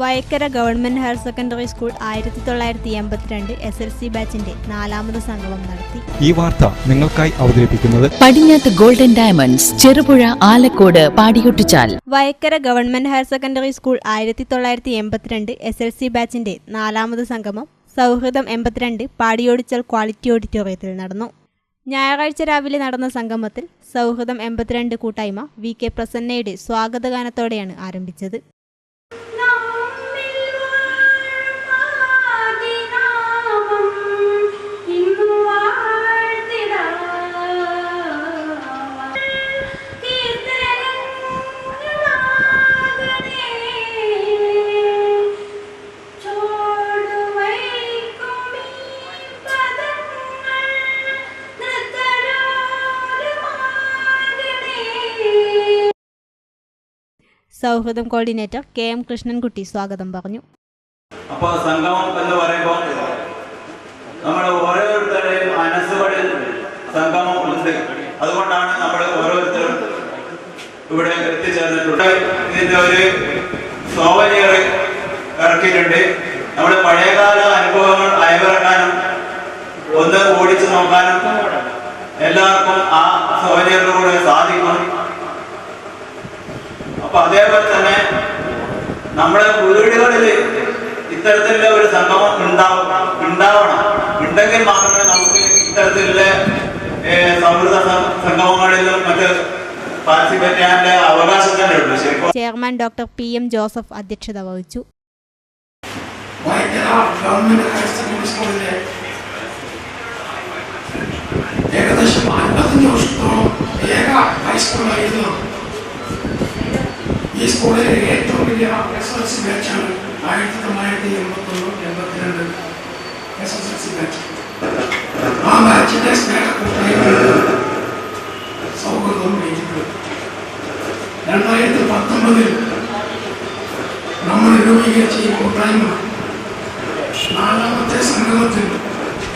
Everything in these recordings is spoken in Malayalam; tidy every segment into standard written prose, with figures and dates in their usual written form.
Vayakkara government higher secondary school 1982 SLC ബാച്ചിന്റെ 4ാമത് സംഗമം നടത്തി. ഈ വാർത്ത നിങ്ങൾക്കായി അവതരിപ്പിക്കുന്നത് Padinjath golden diamonds, Cherupuzha, Alakode, Padiyottuchal. Vayakkara government higher secondary school 1982 SLC ബാച്ചിന്റെ 4ാമത് സംഗമം സൗഹൃദം 82 പാടിയോടിച്ചാൽ ക്വാളിറ്റി ഓഡിറ്റോറിയത്തിൽ നടന്നു. ഞായറാഴ്ച രാവിലെ നടന്ന സംഗമത്തിൽ സൗഹൃദം 82 കൂട്ടായ്മ VK പ്രസന്നയുടെ സ്വാഗതഗാനത്തോടെയാണ് ആരംഭിച്ചത്. സൗഹൃദം കോർഡിനേറ്റർ KM കൃഷ്ണൻകുട്ടി സ്വാഗതം പറഞ്ഞു. അപ്പോൾ സംഗമം എന്ന് പറയുമ്പോൾ നമ്മൾ ഓരോരുത്തരുടെയും മനസ്സുകളിൽ സംഗമം ഉണ്ട്. അതുകൊണ്ടാണ് നമ്മൾ ഓരോരുത്തരും ഇവിടെ എത്തിച്ചേർന്നിട്ടുണ്ട്. ഇതിൻ്റെ ഒരു സോവനിയർ ഇറക്കിയിട്ടുണ്ട്. നമ്മുടെ പഴയകാല അനുഭവങ്ങൾ അയവിറക്കാനും ഒന്ന് ഓടിച്ചു നോക്കാനും എല്ലാവർക്കും ആ സോവനിയറിലൂടെ സാധിക്കും. അപ്പൊ അതേപോലെ തന്നെ നമ്മുടെ വീടുകളിൽ ഇത്തരത്തിലുള്ള ഒരു സംഗമം ഉണ്ടാവണം. ഉണ്ടെങ്കിൽ മാത്രമേ നമുക്ക് ഇത്തരത്തിലുള്ള സൗഹൃദ സംഗമങ്ങളിലും മറ്റ് പാർട്ടിസിപ്പേറ്റ് ചെയ്യാനുള്ള അവകാശം തന്നെ ഉള്ളൂ. ശരിക്കും ചെയർമാൻ ഡോക്ടർ PM ജോസഫ് അധ്യക്ഷത വഹിച്ചു. ഏകദേശം 50 വർഷത്തോളം ഏക ഹൈസ്കൂളായിരുന്നു. ഈ സ്കൂളിലെ ഏറ്റവും വലിയ SLC ബാച്ചാണ് 1981-82 SLC ബാച്ച്. ആ ബാച്ചിന്റെ സൗഹൃദം നേടിയിട്ടുണ്ട്. 2019 നമ്മൾ രൂപീകരിച്ച ഈ കൂട്ടായ്മ 4ാമത്തെ സംഗമത്തിൽ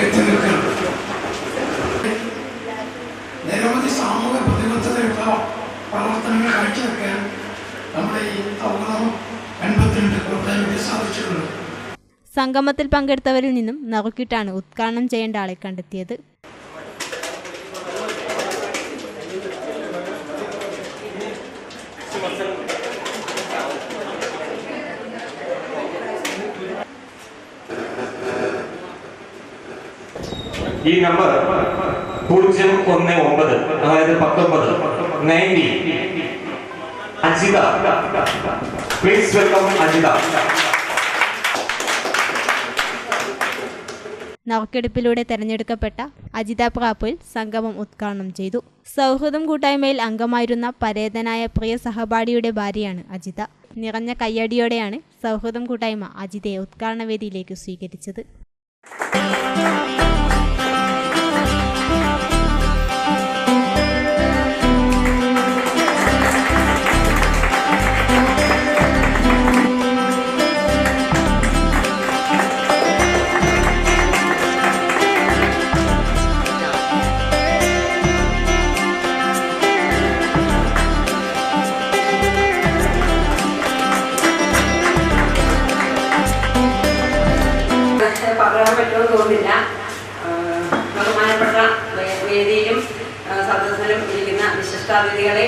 എത്തി നിൽക്കണം. നിരവധി സാമൂഹ്യ പ്രതിബദ്ധതയുള്ള പ്രവർത്തനങ്ങൾ കാഴ്ചവെക്കാൻ നമ്മുടെ ഈ സൗഹൃദം 82 കൂട്ടായ്മയ്ക്ക് സാധിച്ചിട്ടുണ്ട്. സംഗമത്തിൽ പങ്കെടുത്തവരിൽ നിന്നും നറുക്കിട്ടാണ് ഉദ്ഘാടനം ചെയ്യേണ്ട ആളെ കണ്ടെത്തിയത്. ഈ നമ്പർ 019, അതായത് 19 90 അജിത. Please welcome Ajitha. നറുക്കെടുപ്പിലൂടെ തെരഞ്ഞെടുക്കപ്പെട്ട അജിത പ്രാപ്പുൽ സംഗമം ഉദ്ഘാടനം ചെയ്തു. സൗഹൃദം കൂട്ടായ്മയിൽ അംഗമായിരുന്ന പരേതനായ പ്രിയ സഹപാഠിയുടെ ഭാര്യയാണ് അജിത. നിറഞ്ഞ കയ്യടിയോടെയാണ് സൗഹൃദം കൂട്ടായ്മ അജിതയെ ഉദ്ഘാടന വേദിയിലേക്ക് സ്വീകരിച്ചത്. പറയാൻ പറ്റുമെന്ന് തോന്നുന്നില്ല. ബഹുമാനപ്പെട്ട വേദിയിലും സദസ്സിലും ഇരിക്കുന്ന വിശിഷ്ടാതിഥികളെ,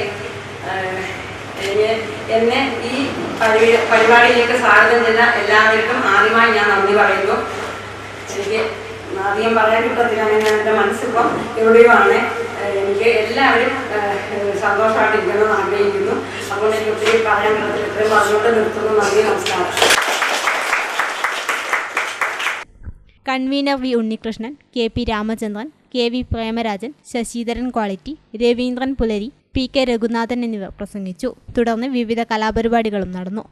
എന്നെ ഈ പരിപാടിയിലേക്ക് സ്വാഗതം ചെയ്ത എല്ലാവർക്കും ആദ്യമായി ഞാൻ നന്ദി പറയുന്നു. എനിക്ക് അധികം പറയാൻ കിട്ടത്തില്ല, ഞാൻ എൻ്റെ മനസ്സിപ്പം എവിടെയുമാണ്. എനിക്ക് എല്ലാവരും സന്തോഷമായിട്ടിരിക്കണമെന്ന് ആഗ്രഹിക്കുന്നു. അതുകൊണ്ട് എനിക്ക് ഒത്തിരി പറയാൻ കിട്ടത്തില്ല. ഇത്രയും പറഞ്ഞുകൊണ്ട് നിർത്തുന്നു. നന്ദി, നമസ്കാരം. Convener V Unnikrishnan, KP Ramachandran, KV Premarajan, Sasidharan quality, Raveendran പുലരി, PK രഘുനാഥൻ എന്നിവർ പ്രസംഗിച്ചു. തുടർന്ന് വിവിധ കലാപരിപാടികളും നടന്നു.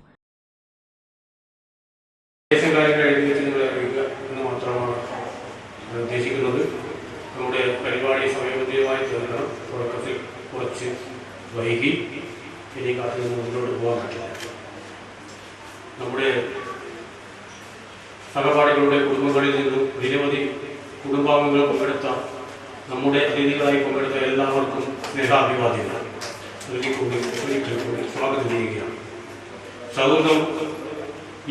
ഉദ്ദേശിക്കുന്നത് നമ്മുടെ പരിപാടി സമയബന്ധിതമായി തീർക്കണം. തുടക്കത്തിൽ കുറച്ച് വൈകി ഇനി കാത്തിൽ നിന്ന് മുന്നോട്ട് പോകാൻ പറ്റില്ല. നമ്മുടെ സഹപാഠികളുടെ കുടുംബങ്ങളിൽ നിന്നും നിരവധി കുടുംബാംഗങ്ങൾ പങ്കെടുത്ത നമ്മുടെ അതിഥികളായി പങ്കെടുത്ത എല്ലാവർക്കും സ്നേഹാഭിവാദ്യങ്ങൾ ഒരിക്കൽ കൂടി സ്വാഗതം ചെയ്യുകയാണ്. സൗഹൃദം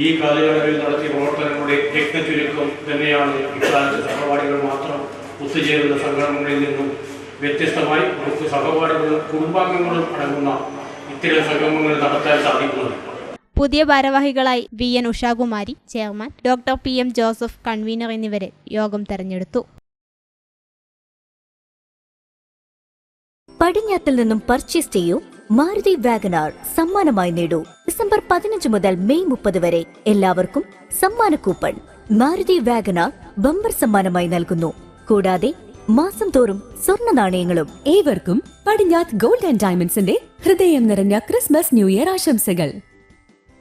ഈ കാലയളവിൽ നടത്തിയ പ്രവർത്തനങ്ങളുടെ രക്തചുരുക്കം തന്നെയാണ് ഇക്കാലത്ത് സഹപാഠികൾ മാത്രം ഒത്തുചേരുന്ന സംഘടനകളിൽ നിന്നും വ്യത്യസ്തമായി നമുക്ക് സഹപാഠികളും കുടുംബാംഗങ്ങളും അടങ്ങുന്ന ഇത്തരം സംഗമങ്ങൾ നടത്താൻ സാധിക്കുന്നത്. പുതിയ ഭാരവാഹികളായി VN Ushakumari chairman, doctor PM Joseph convener എന്നിവരെ യോഗം തെരഞ്ഞെടുത്തു. പടിഞ്ഞാത്തിൽ നിന്നും പർച്ചേസ് ചെയ്യൂ മാരുതി വാഗനാർ സമ്മാനമായി നേടൂ. ഡിസംബർ 15 മുതൽ മെയ് 30 വരെ എല്ലാവർക്കും സമ്മാന കൂപ്പൺ മാരുതി വാഗനാർ ബമ്പർ സമ്മാനമായി നൽകുന്നു. കൂടാതെ മാസം തോറും സ്വർണ്ണ നാണയങ്ങളും. ഏവർക്കും പടിഞ്ഞാത്ത് ഗോൾഡ് ആൻഡ് ഡയമണ്ട്സിന്റെ ഹൃദയം നിറഞ്ഞ ക്രിസ്മസ് ന്യൂ ഇയർ ആശംസകൾ.